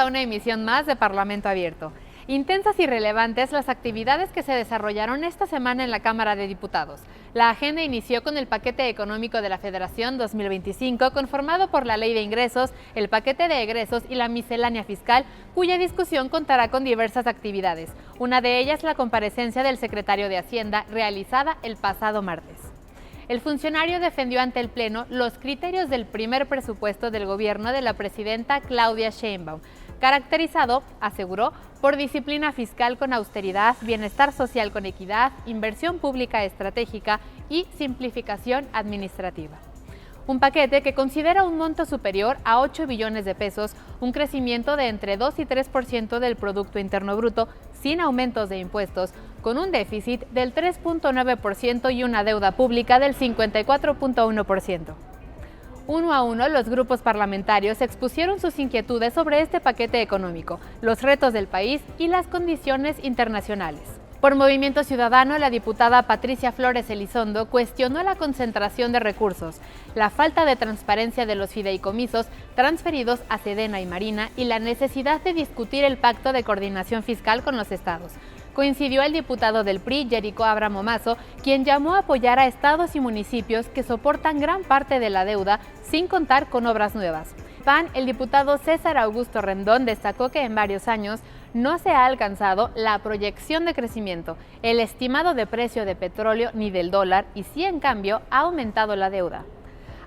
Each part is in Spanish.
a una emisión más de Parlamento Abierto. Intensas y relevantes las actividades que se desarrollaron esta semana en la Cámara de Diputados. La agenda inició con el paquete económico de la Federación 2025, conformado por la Ley de Ingresos, el paquete de egresos y la miscelánea fiscal, cuya discusión contará con diversas actividades. Una de ellas, la comparecencia del secretario de Hacienda, realizada el pasado martes. El funcionario defendió ante el Pleno los criterios del primer presupuesto del gobierno de la presidenta Claudia Sheinbaum, caracterizado, aseguró, por disciplina fiscal con austeridad, bienestar social con equidad, inversión pública estratégica y simplificación administrativa. Un paquete que considera un monto superior a 8 billones de pesos, un crecimiento de entre 2 y 3% del Producto Interno Bruto, sin aumentos de impuestos, con un déficit del 3.9% y una deuda pública del 54.1%. Uno a uno, los grupos parlamentarios expusieron sus inquietudes sobre este paquete económico, los retos del país y las condiciones internacionales. Por Movimiento Ciudadano, la diputada Patricia Flores Elizondo cuestionó la concentración de recursos, la falta de transparencia de los fideicomisos transferidos a Sedena y Marina y la necesidad de discutir el pacto de coordinación fiscal con los estados. Coincidió el diputado del PRI, Yerico Abramo Mazo, quien llamó a apoyar a estados y municipios que soportan gran parte de la deuda sin contar con obras nuevas. PAN, el diputado César Augusto Rendón destacó que en varios años no se ha alcanzado la proyección de crecimiento, el estimado de precio de petróleo ni del dólar y sí, en cambio, ha aumentado la deuda.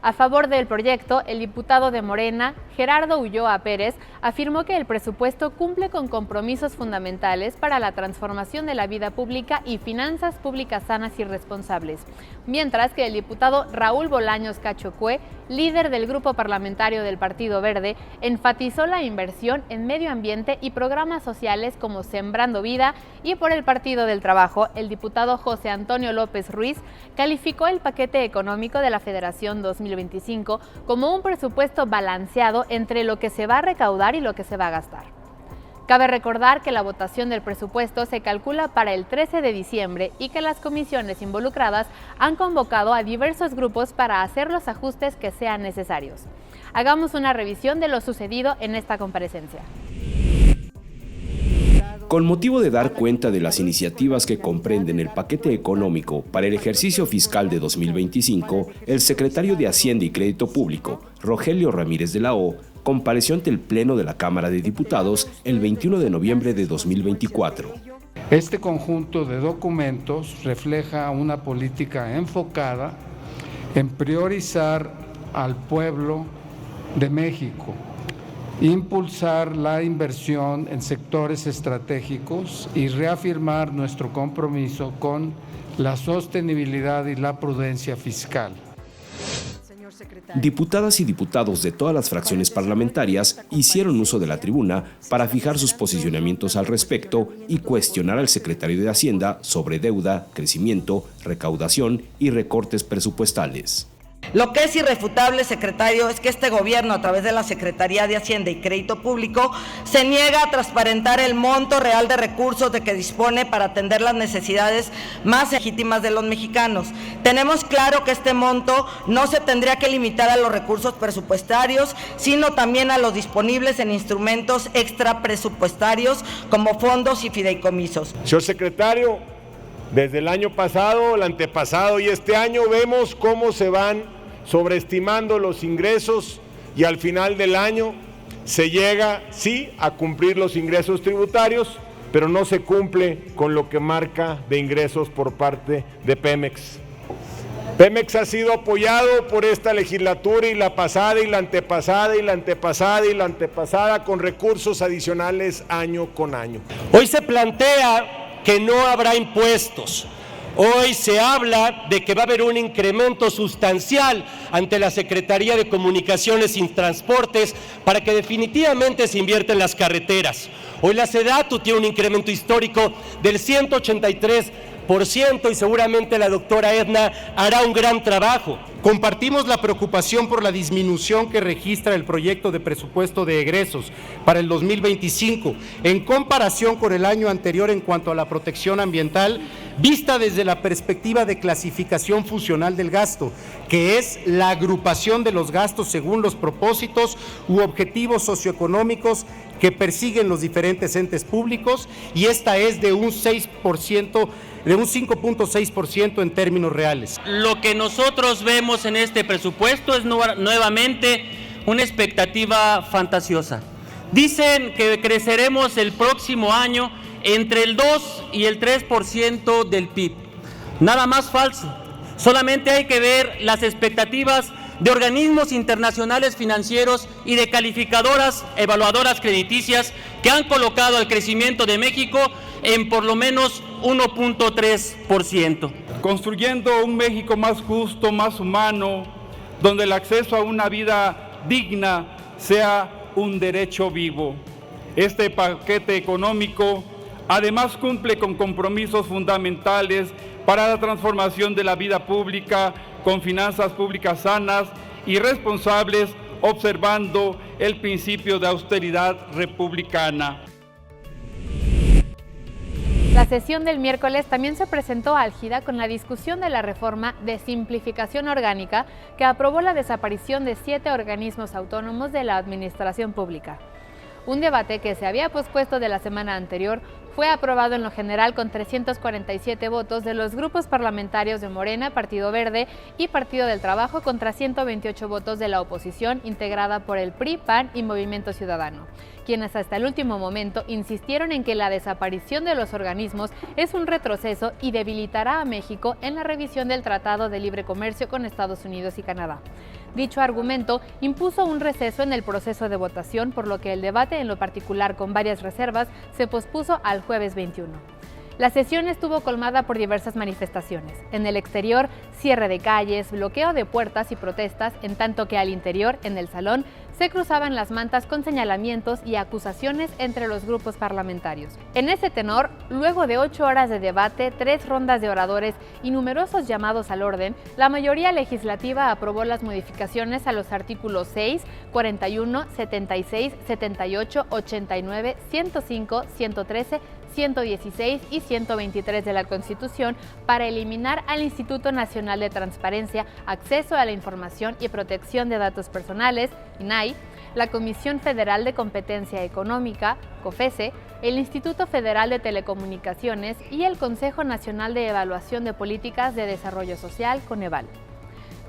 A favor del proyecto, el diputado de Morena, Gerardo Ulloa Pérez, afirmó que el presupuesto cumple con compromisos fundamentales para la transformación de la vida pública y finanzas públicas sanas y responsables, mientras que el diputado Raúl Bolaños Cacho Cue, líder del grupo parlamentario del Partido Verde, enfatizó la inversión en medio ambiente y programas sociales como Sembrando Vida, y por el Partido del Trabajo, el diputado José Antonio López Ruiz calificó el paquete económico de la Federación 2025 como un presupuesto balanceado entre lo que se va a recaudar y lo que se va a gastar. Cabe recordar que la votación del presupuesto se calcula para el 13 de diciembre y que las comisiones involucradas han convocado a diversos grupos para hacer los ajustes que sean necesarios. Hagamos una revisión de lo sucedido en esta comparecencia. Con motivo de dar cuenta de las iniciativas que comprenden el paquete económico para el ejercicio fiscal de 2025, el secretario de Hacienda y Crédito Público, Rogelio Ramírez de la O, compareció ante el Pleno de la Cámara de Diputados el 21 de noviembre de 2024. Este conjunto de documentos refleja una política enfocada en priorizar al pueblo de México, impulsar la inversión en sectores estratégicos y reafirmar nuestro compromiso con la sostenibilidad y la prudencia fiscal. Diputadas y diputados de todas las fracciones parlamentarias hicieron uso de la tribuna para fijar sus posicionamientos al respecto y cuestionar al secretario de Hacienda sobre deuda, crecimiento, recaudación y recortes presupuestales. Lo que es irrefutable, secretario, es que este gobierno, a través de la Secretaría de Hacienda y Crédito Público, se niega a transparentar el monto real de recursos de que dispone para atender las necesidades más legítimas de los mexicanos. Tenemos claro que este monto no se tendría que limitar a los recursos presupuestarios, sino también a los disponibles en instrumentos extrapresupuestarios como fondos y fideicomisos. Señor secretario, desde el año pasado, el antepasado y este año vemos cómo se van sobreestimando los ingresos y al final del año se llega, sí, a cumplir los ingresos tributarios, pero no se cumple con lo que marca de ingresos por parte de Pemex. Pemex ha sido apoyado por esta legislatura y la pasada y la antepasada y la antepasada y la antepasada con recursos adicionales año con año. Hoy se plantea que no habrá impuestos. Hoy se habla de que va a haber un incremento sustancial ante la Secretaría de Comunicaciones y Transportes para que definitivamente se invierta en las carreteras. Hoy la SEDATU tiene un incremento histórico del 183 y seguramente la doctora Edna hará un gran trabajo. Compartimos la preocupación por la disminución que registra el proyecto de presupuesto de egresos para el 2025 en comparación con el año anterior en cuanto a la protección ambiental, vista desde la perspectiva de clasificación funcional del gasto, que es la agrupación de los gastos según los propósitos u objetivos socioeconómicos que persiguen los diferentes entes públicos, y esta es de un 5.6% en términos reales. Lo que nosotros vemos en este presupuesto es nuevamente una expectativa fantasiosa. Dicen que creceremos el próximo año entre el 2 y el 3% del PIB. Nada más falso. Solamente hay que ver las expectativas de organismos internacionales financieros y de calificadoras evaluadoras crediticias que han colocado el crecimiento de México en por lo menos 1.3%. Construyendo un México más justo, más humano, donde el acceso a una vida digna sea un derecho vivo. Este paquete económico además cumple con compromisos fundamentales para la transformación de la vida pública, con finanzas públicas sanas y responsables, observando el principio de austeridad republicana. La sesión del miércoles también se presentó álgida con la discusión de la reforma de simplificación orgánica que aprobó la desaparición de 7 organismos autónomos de la administración pública. Un debate que se había pospuesto de la semana anterior fue aprobado en lo general con 347 votos de los grupos parlamentarios de Morena, Partido Verde y Partido del Trabajo contra 128 votos de la oposición integrada por el PRI, PAN y Movimiento Ciudadano, quienes hasta el último momento insistieron en que la desaparición de los organismos es un retroceso y debilitará a México en la revisión del Tratado de Libre Comercio con Estados Unidos y Canadá. Dicho argumento impuso un receso en el proceso de votación, por lo que el debate, en lo particular con varias reservas, se pospuso al jueves 21. La sesión estuvo colmada por diversas manifestaciones. En el exterior, cierre de calles, bloqueo de puertas y protestas, en tanto que al interior, en el salón, se cruzaban las mantas con señalamientos y acusaciones entre los grupos parlamentarios. En ese tenor, luego de 8 horas de debate, 3 rondas de oradores y numerosos llamados al orden, la mayoría legislativa aprobó las modificaciones a los artículos 6, 41, 76, 78, 89, 105, 113, 116 y 123 de la Constitución para eliminar al Instituto Nacional de Transparencia, Acceso a la Información y Protección de Datos Personales, INAI, la Comisión Federal de Competencia Económica, COFESE, el Instituto Federal de Telecomunicaciones y el Consejo Nacional de Evaluación de Políticas de Desarrollo Social, CONEVAL.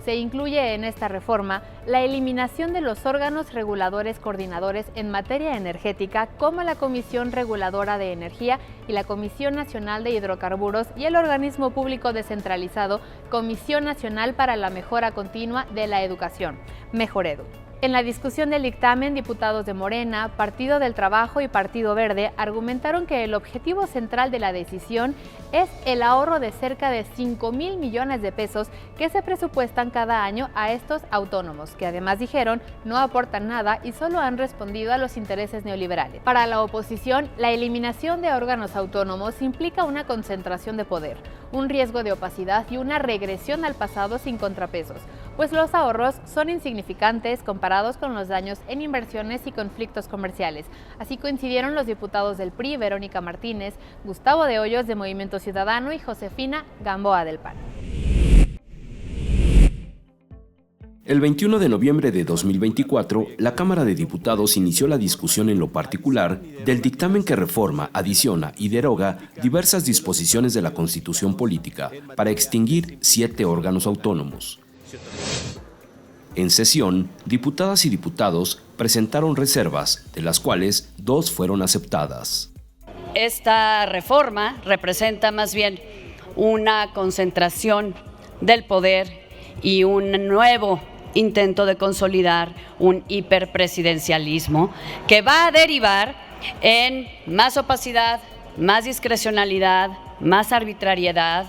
Se incluye en esta reforma la eliminación de los órganos reguladores coordinadores en materia energética, como la Comisión Reguladora de Energía y la Comisión Nacional de Hidrocarburos, y el organismo público descentralizado Comisión Nacional para la Mejora Continua de la Educación, Mejoredu. En la discusión del dictamen, diputados de Morena, Partido del Trabajo y Partido Verde argumentaron que el objetivo central de la decisión es el ahorro de cerca de 5,000 millones de pesos que se presupuestan cada año a estos autónomos, que además dijeron no aportan nada y solo han respondido a los intereses neoliberales. Para la oposición, la eliminación de órganos autónomos implica una concentración de poder, un riesgo de opacidad y una regresión al pasado sin contrapesos, pues los ahorros son insignificantes comparados con los daños en inversiones y conflictos comerciales. Así coincidieron los diputados del PRI, Verónica Martínez, Gustavo de Hoyos de Movimiento Ciudadano y Josefina Gamboa del PAN. El 21 de noviembre de 2024, la Cámara de Diputados inició la discusión en lo particular del dictamen que reforma, adiciona y deroga diversas disposiciones de la Constitución Política para extinguir 7 órganos autónomos. En sesión, diputadas y diputados presentaron reservas, de las cuales 2 fueron aceptadas. Esta reforma representa más bien una concentración del poder y un nuevo intento de consolidar un hiperpresidencialismo que va a derivar en más opacidad, más discrecionalidad, más arbitrariedad,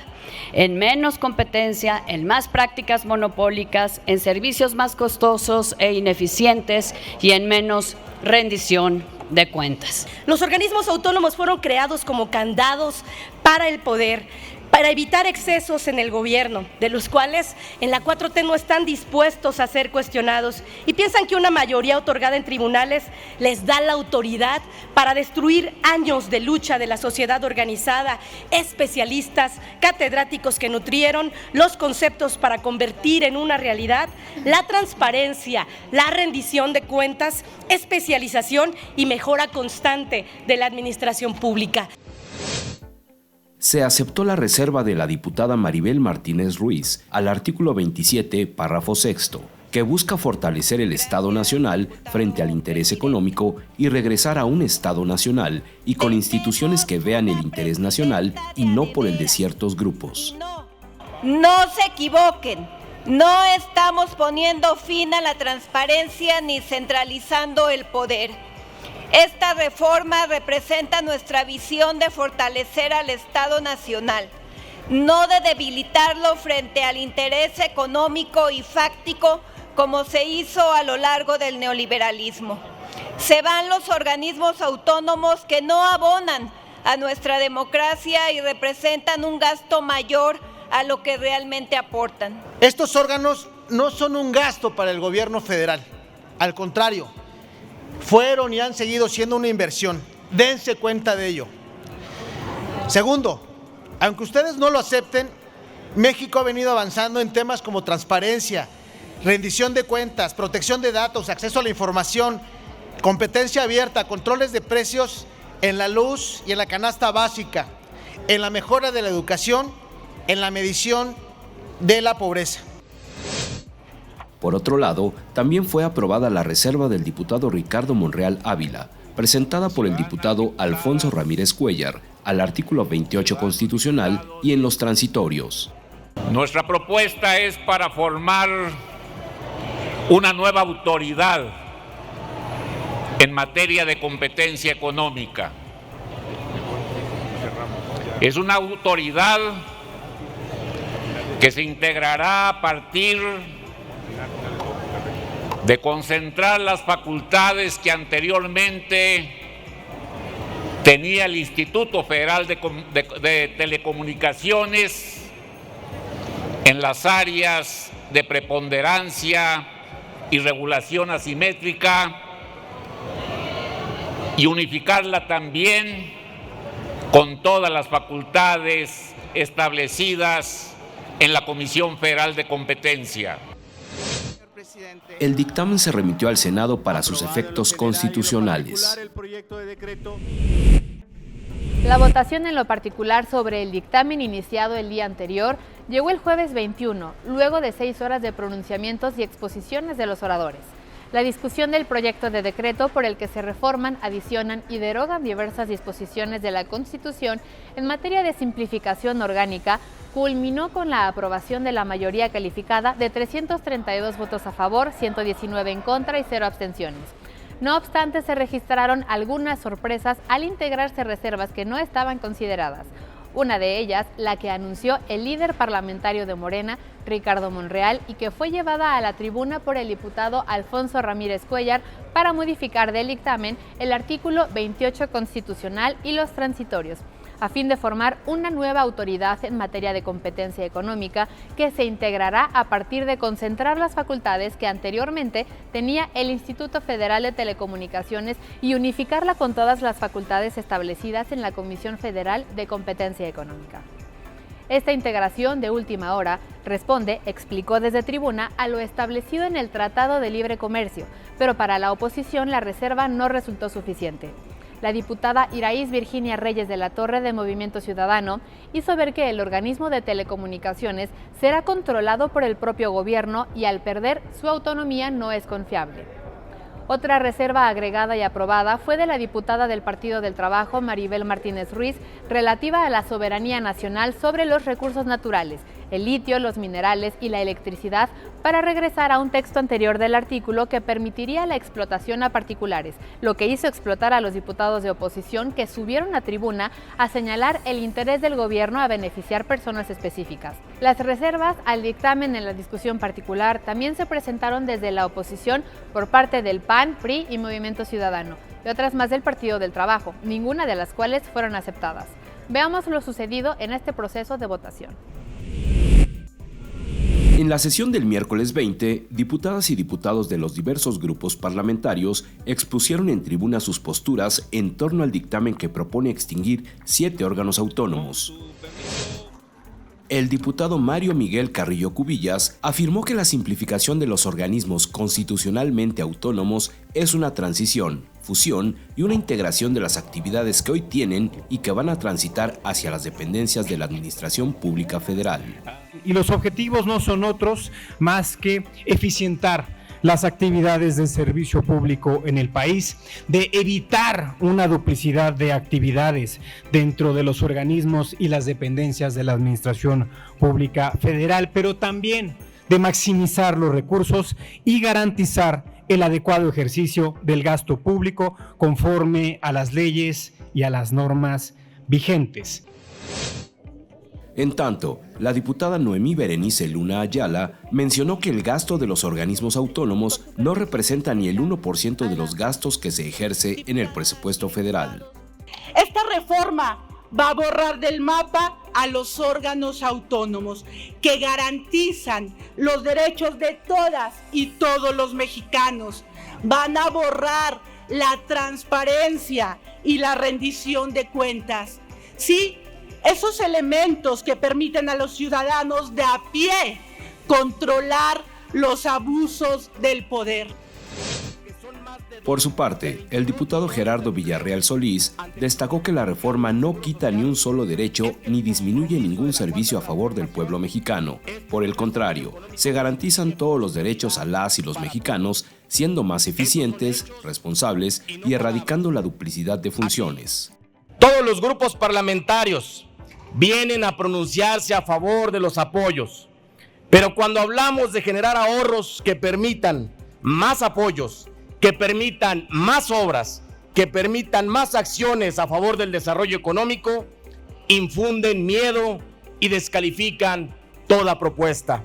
en menos competencia, en más prácticas monopólicas, en servicios más costosos e ineficientes y en menos rendición de cuentas. Los organismos autónomos fueron creados como candados para el poder, para evitar excesos en el gobierno, de los cuales en la 4T no están dispuestos a ser cuestionados y piensan que una mayoría otorgada en tribunales les da la autoridad para destruir años de lucha de la sociedad organizada, especialistas, catedráticos que nutrieron los conceptos para convertir en una realidad la transparencia, la rendición de cuentas, especialización y mejora constante de la administración pública. Se aceptó la reserva de la diputada Maribel Martínez Ruiz al artículo 27, párrafo 6º, que busca fortalecer el Estado Nacional frente al interés económico y regresar a un Estado nacional y con instituciones que vean el interés nacional y no por el de ciertos grupos. No se equivoquen, no estamos poniendo fin a la transparencia ni centralizando el poder. Esta reforma representa nuestra visión de fortalecer al Estado Nacional, no de debilitarlo frente al interés económico y fáctico como se hizo a lo largo del neoliberalismo. Se van los organismos autónomos que no abonan a nuestra democracia y representan un gasto mayor a lo que realmente aportan. Estos órganos no son un gasto para el gobierno federal, al contrario, fueron y han seguido siendo una inversión. Dense cuenta de ello. Segundo, aunque ustedes no lo acepten, México ha venido avanzando en temas como transparencia, rendición de cuentas, protección de datos, acceso a la información, competencia abierta, controles de precios en la luz y en la canasta básica, en la mejora de la educación, en la medición de la pobreza. Por otro lado, también fue aprobada la reserva del diputado Ricardo Monreal Ávila, presentada por el diputado Alfonso Ramírez Cuéllar, al artículo 28 constitucional y en los transitorios. Nuestra propuesta es para formar una nueva autoridad en materia de competencia económica. Es una autoridad que se integrará a partir de concentrar las facultades que anteriormente tenía el Instituto Federal de Telecomunicaciones en las áreas de preponderancia y regulación asimétrica y unificarla también con todas las facultades establecidas en la Comisión Federal de Competencia. El dictamen se remitió al Senado para sus efectos constitucionales. La votación en lo particular sobre el dictamen iniciado el día anterior llegó el jueves 21, luego de 6 horas de pronunciamientos y exposiciones de los oradores. La discusión del proyecto de decreto por el que se reforman, adicionan y derogan diversas disposiciones de la Constitución en materia de simplificación orgánica culminó con la aprobación de la mayoría calificada de 332 votos a favor, 119 en contra y 0 abstenciones. No obstante, se registraron algunas sorpresas al integrarse reservas que no estaban consideradas. Una de ellas, la que anunció el líder parlamentario de Morena, Ricardo Monreal, y que fue llevada a la tribuna por el diputado Alfonso Ramírez Cuéllar para modificar del dictamen el artículo 28 constitucional y los transitorios, a fin de formar una nueva autoridad en materia de competencia económica que se integrará a partir de concentrar las facultades que anteriormente tenía el Instituto Federal de Telecomunicaciones y unificarla con todas las facultades establecidas en la Comisión Federal de Competencia Económica. Esta integración de última hora responde, explicó desde tribuna, a lo establecido en el Tratado de Libre Comercio, pero para la oposición la reserva no resultó suficiente. La diputada Iraíz Virginia Reyes de la Torre de Movimiento Ciudadano hizo ver que el organismo de telecomunicaciones será controlado por el propio gobierno y al perder su autonomía no es confiable. Otra reserva agregada y aprobada fue de la diputada del Partido del Trabajo, Maribel Martínez Ruiz, relativa a la soberanía nacional sobre los recursos naturales, el litio, los minerales y la electricidad, para regresar a un texto anterior del artículo que permitiría la explotación a particulares, lo que hizo explotar a los diputados de oposición que subieron a tribuna a señalar el interés del gobierno a beneficiar personas específicas. Las reservas al dictamen en la discusión particular también se presentaron desde la oposición por parte del PAN, PRI y Movimiento Ciudadano, y otras más del Partido del Trabajo, ninguna de las cuales fueron aceptadas. Veamos lo sucedido en este proceso de votación. En la sesión del miércoles 20, diputadas y diputados de los diversos grupos parlamentarios expusieron en tribuna sus posturas en torno al dictamen que propone extinguir 7 órganos autónomos. El diputado Mario Miguel Carrillo Cubillas afirmó que la simplificación de los organismos constitucionalmente autónomos es una transición, fusión y una integración de las actividades que hoy tienen y que van a transitar hacia las dependencias de la Administración Pública Federal. Y los objetivos no son otros más que eficientar las actividades del servicio público en el país, de evitar una duplicidad de actividades dentro de los organismos y las dependencias de la Administración Pública Federal, pero también de maximizar los recursos y garantizar el adecuado ejercicio del gasto público conforme a las leyes y a las normas vigentes. En tanto, la diputada Noemí Berenice Luna Ayala mencionó que el gasto de los organismos autónomos no representa ni el 1% de los gastos que se ejerce en el presupuesto federal. Esta reforma va a borrar del mapa a los órganos autónomos que garantizan los derechos de todas y todos los mexicanos. Van a borrar la transparencia y la rendición de cuentas. Sí, esos elementos que permiten a los ciudadanos de a pie controlar los abusos del poder. Por su parte, el diputado Gerardo Villarreal Solís destacó que la reforma no quita ni un solo derecho ni disminuye ningún servicio a favor del pueblo mexicano. Por el contrario, se garantizan todos los derechos a las y los mexicanos, siendo más eficientes, responsables y erradicando la duplicidad de funciones. Todos los grupos parlamentarios vienen a pronunciarse a favor de los apoyos, pero cuando hablamos de generar ahorros que permitan más apoyos, que permitan más obras, que permitan más acciones a favor del desarrollo económico, infunden miedo y descalifican toda propuesta.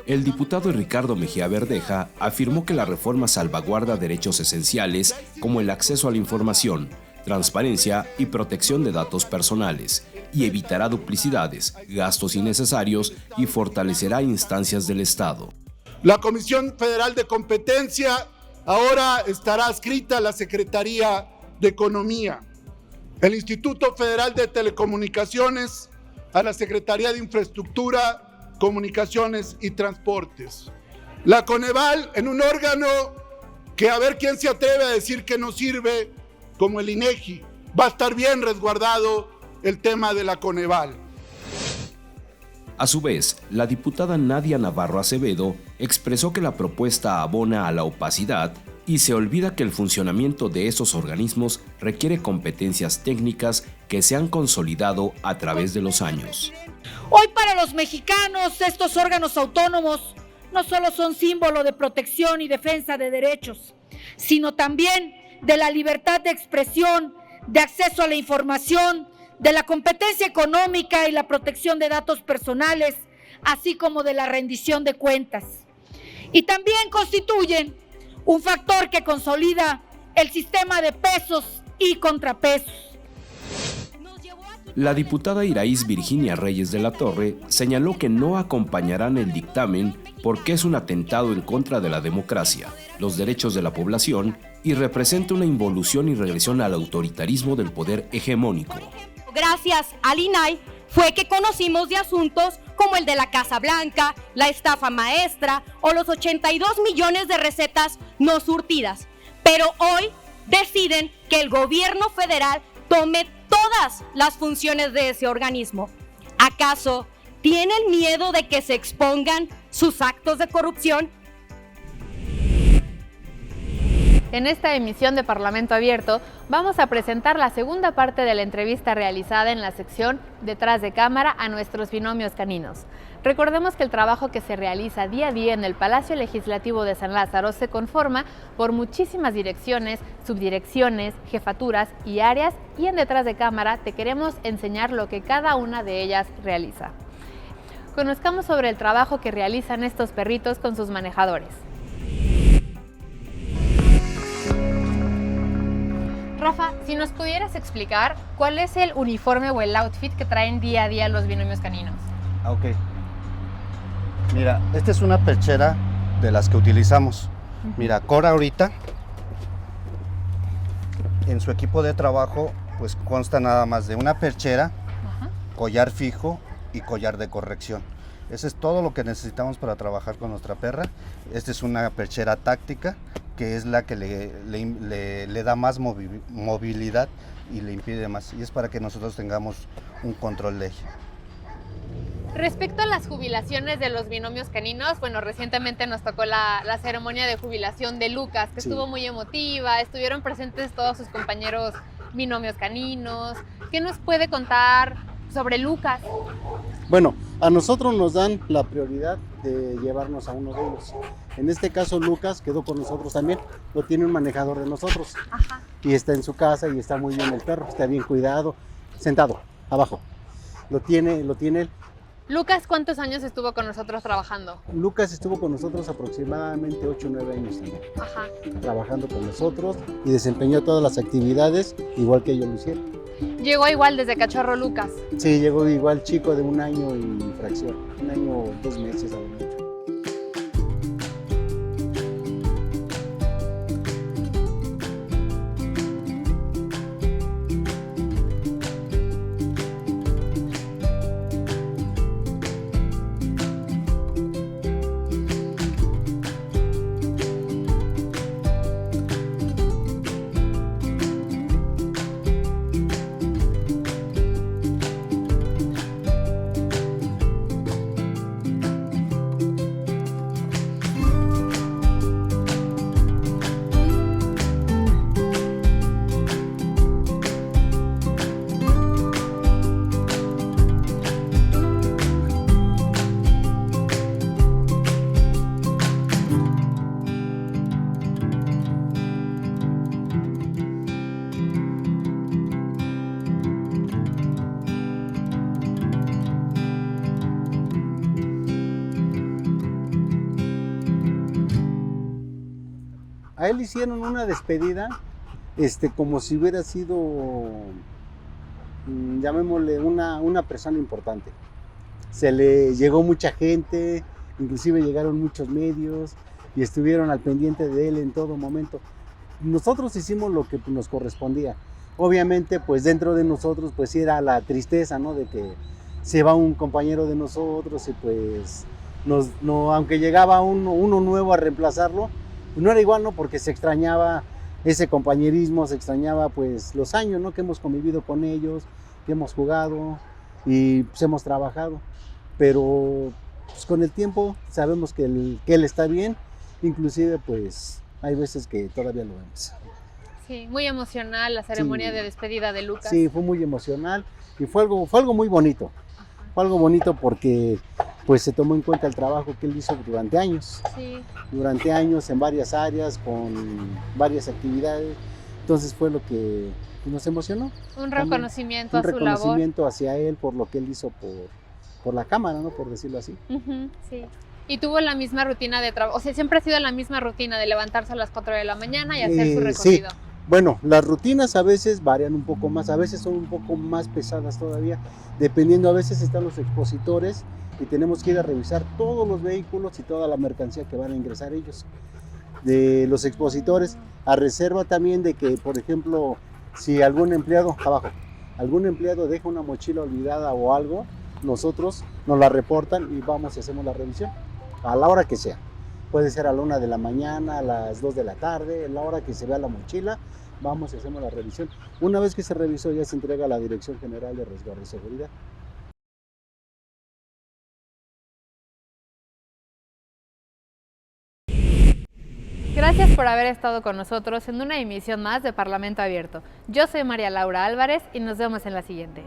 El diputado Ricardo Mejía Verdeja afirmó que la reforma salvaguarda derechos esenciales como el acceso a la información, transparencia y protección de datos personales, y evitará duplicidades, gastos innecesarios y fortalecerá instancias del Estado. La Comisión Federal de Competencia ahora estará adscrita a la Secretaría de Economía, el Instituto Federal de Telecomunicaciones a la Secretaría de Infraestructura, Comunicaciones y Transportes. La Coneval en un órgano que a ver quién se atreve a decir que no sirve, como el INEGI, va a estar bien resguardado el tema de la Coneval. A su vez, la diputada Nadia Navarro Acevedo expresó que la propuesta abona a la opacidad y se olvida que el funcionamiento de esos organismos requiere competencias técnicas que se han consolidado a través de los años. Hoy para los mexicanos estos órganos autónomos no solo son símbolo de protección y defensa de derechos, sino también de la libertad de expresión, de acceso a la información, de la competencia económica y la protección de datos personales, así como de la rendición de cuentas. Y también constituyen un factor que consolida el sistema de pesos y contrapesos. La diputada Iraíz Virginia Reyes de la Torre señaló que no acompañarán el dictamen porque es un atentado en contra de la democracia, los derechos de la población y representa una involución y regresión al autoritarismo del poder hegemónico. Gracias al INAI fue que conocimos de asuntos como el de la Casa Blanca, la estafa maestra o los 82 millones de recetas no surtidas. Pero hoy deciden que el gobierno federal tome todas las funciones de ese organismo. ¿Acaso tienen miedo de que se expongan sus actos de corrupción? En esta emisión de Parlamento Abierto vamos a presentar la segunda parte de la entrevista realizada en la sección Detrás de Cámara a nuestros binomios caninos. Recordemos que el trabajo que se realiza día a día en el Palacio Legislativo de San Lázaro se conforma por muchísimas direcciones, subdirecciones, jefaturas y áreas, y en Detrás de Cámara te queremos enseñar lo que cada una de ellas realiza. Conozcamos sobre el trabajo que realizan estos perritos con sus manejadores. Rafa, si nos pudieras explicar cuál es el uniforme o el outfit que traen día a día los binomios caninos. Ok. Mira, esta es una perchera de las que utilizamos. Mira, Cora ahorita, en su equipo de trabajo, pues consta nada más de una perchera, collar fijo y collar de corrección. Eso es todo lo que necesitamos para trabajar con nuestra perra. Esta es una perchera táctica, que es la que le da más movilidad y le impide más. Y es para que nosotros tengamos un control de eje. Respecto a las jubilaciones de los binomios caninos, bueno, recientemente nos tocó la ceremonia de jubilación de Lucas, que estuvo muy emotiva, estuvieron presentes todos sus compañeros binomios caninos. ¿Qué nos puede contar sobre Lucas? Bueno, a nosotros nos dan la prioridad de llevarnos a uno de ellos. En este caso Lucas quedó con nosotros también, lo tiene un manejador de nosotros. Ajá. Y está en su casa y está muy bien el perro, está bien cuidado, sentado, abajo. Lo tiene él. Lucas, ¿cuántos años estuvo con nosotros trabajando? Lucas estuvo con nosotros aproximadamente 8 o 9 años también. Ajá. Trabajando con nosotros y desempeñó todas las actividades igual que ellos lo hicieron. ¿Llegó igual desde cachorro Lucas? Sí, llegó igual chico de 1 año y fracción, 1 año 2 meses a lo mucho. A él hicieron una despedida, como si hubiera sido, llamémosle, una persona importante. Se le llegó mucha gente, inclusive llegaron muchos medios y estuvieron al pendiente de él en todo momento. Nosotros hicimos lo que nos correspondía. Obviamente, pues dentro de nosotros, pues era la tristeza, ¿no? De que se va un compañero de nosotros y pues, aunque llegaba uno nuevo a reemplazarlo, no era igual, ¿no? Porque se extrañaba ese compañerismo, se extrañaba pues los años, ¿no? Que hemos convivido con ellos, que hemos jugado y pues hemos trabajado. Pero pues, con el tiempo sabemos que él está bien, inclusive pues hay veces que todavía lo vemos. Sí, muy emocional la ceremonia de despedida de Lucas. Sí, fue muy emocional y fue algo muy bonito. Ajá. Fue algo bonito porque pues se tomó en cuenta el trabajo que él hizo durante años. Sí. Durante años en varias áreas, con varias actividades. Entonces fue lo que nos emocionó. Un reconocimiento a su labor. Un reconocimiento hacia él por lo que él hizo por la cámara, ¿no? Por decirlo así. Sí. Y tuvo la misma rutina de trabajo, o sea, siempre ha sido la misma rutina de levantarse a las 4 de la mañana y hacer su recorrido. Sí. Bueno, las rutinas a veces varían un poco más, a veces son un poco más pesadas todavía, dependiendo, a veces están los expositores y tenemos que ir a revisar todos los vehículos y toda la mercancía que van a ingresar ellos. De los expositores, a reserva también de que, por ejemplo, si algún empleado deja una mochila olvidada o algo, nosotros nos la reportan y vamos y hacemos la revisión, a la hora que sea. Puede ser a la 1 de la mañana, a las 2 de la tarde, a la hora que se vea la mochila, vamos y hacemos la revisión. Una vez que se revisó, ya se entrega a la Dirección General de Resguardo y Seguridad. Gracias por haber estado con nosotros en una emisión más de Parlamento Abierto. Yo soy María Laura Álvarez y nos vemos en la siguiente.